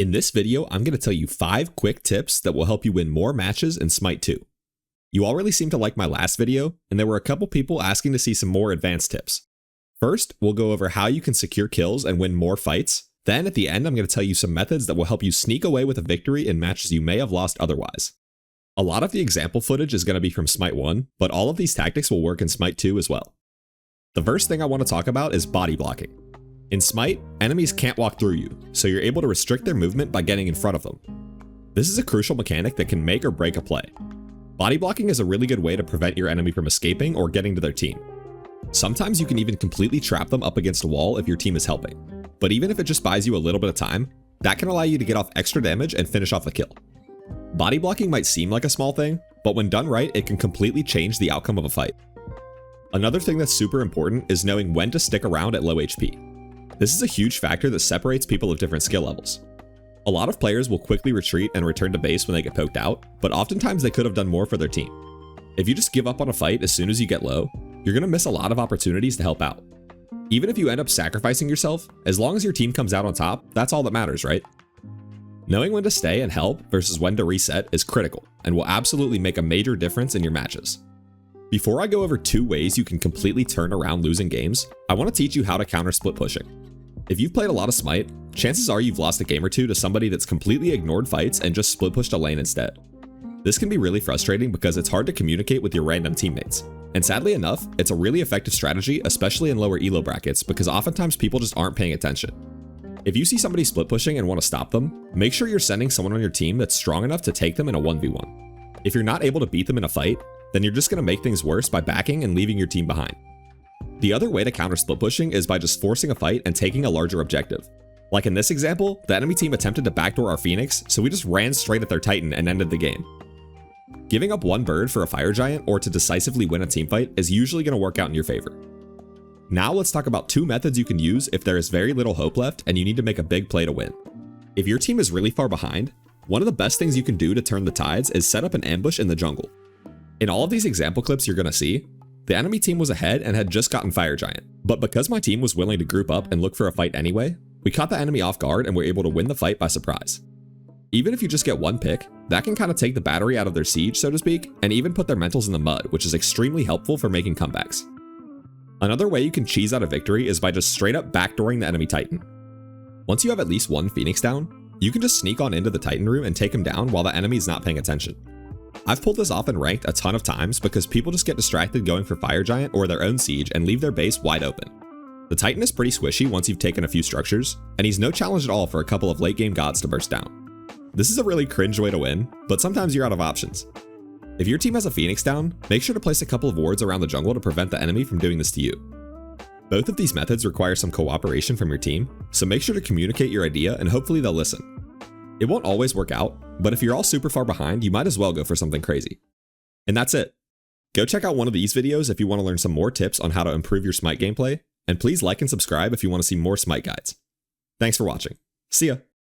In this video, I'm going to tell you 5 quick tips that will help you win more matches in Smite 2. You all really seemed to like my last video, and there were a couple people asking to see some more advanced tips. First, we'll go over how you can secure kills and win more fights. Then at the end, I'm going to tell you some methods that will help you sneak away with a victory in matches you may have lost otherwise. A lot of the example footage is going to be from Smite 1, but all of these tactics will work in Smite 2 as well. The first thing I want to talk about is body blocking. In Smite, enemies can't walk through you, so you're able to restrict their movement by getting in front of them. This is a crucial mechanic that can make or break a play. Body blocking is a really good way to prevent your enemy from escaping or getting to their team. Sometimes you can even completely trap them up against a wall if your team is helping, but even if it just buys you a little bit of time, that can allow you to get off extra damage and finish off the kill. Body blocking might seem like a small thing, but when done right, it can completely change the outcome of a fight. Another thing that's super important is knowing when to stick around at low HP. This is a huge factor that separates people of different skill levels. A lot of players will quickly retreat and return to base when they get poked out, but oftentimes they could have done more for their team. If you just give up on a fight as soon as you get low, you're going to miss a lot of opportunities to help out. Even if you end up sacrificing yourself, as long as your team comes out on top, that's all that matters, right? Knowing when to stay and help versus when to reset is critical and will absolutely make a major difference in your matches. Before I go over 2 ways you can completely turn around losing games, I want to teach you how to counter split pushing. If you've played a lot of Smite, chances are you've lost a game or two to somebody that's completely ignored fights and just split pushed a lane instead. This can be really frustrating because it's hard to communicate with your random teammates. And sadly enough, it's a really effective strategy, especially in lower elo brackets, because oftentimes people just aren't paying attention. If you see somebody split pushing and want to stop them, make sure you're sending someone on your team that's strong enough to take them in a 1v1. If you're not able to beat them in a fight, then you're just going to make things worse by backing and leaving your team behind. The other way to counter split pushing is by just forcing a fight and taking a larger objective. Like in this example, the enemy team attempted to backdoor our Phoenix, so we just ran straight at their Titan and ended the game. Giving up one bird for a fire giant or to decisively win a teamfight is usually going to work out in your favor. Now let's talk about 2 methods you can use if there is very little hope left and you need to make a big play to win. If your team is really far behind, one of the best things you can do to turn the tides is set up an ambush in the jungle. In all of these example clips you're going to see, the enemy team was ahead and had just gotten Fire Giant, but because my team was willing to group up and look for a fight anyway, we caught the enemy off guard and were able to win the fight by surprise. Even if you just get one pick, that can kind of take the battery out of their siege, so to speak, and even put their mentals in the mud, which is extremely helpful for making comebacks. Another way you can cheese out a victory is by just straight up backdooring the enemy Titan. Once you have at least one Phoenix down, you can just sneak on into the Titan room and take him down while the enemy is not paying attention. I've pulled this off in ranked a ton of times because people just get distracted going for Fire Giant or their own siege and leave their base wide open. The Titan is pretty squishy once you've taken a few structures, and he's no challenge at all for a couple of late game gods to burst down. This is a really cringe way to win, but sometimes you're out of options. If your team has a Phoenix down, make sure to place a couple of wards around the jungle to prevent the enemy from doing this to you. Both of these methods require some cooperation from your team, so make sure to communicate your idea and hopefully they'll listen. It won't always work out, but if you're all super far behind, you might as well go for something crazy. And that's it. Go check out one of these videos if you want to learn some more tips on how to improve your Smite gameplay, and please like and subscribe if you want to see more Smite guides. Thanks for watching. See ya!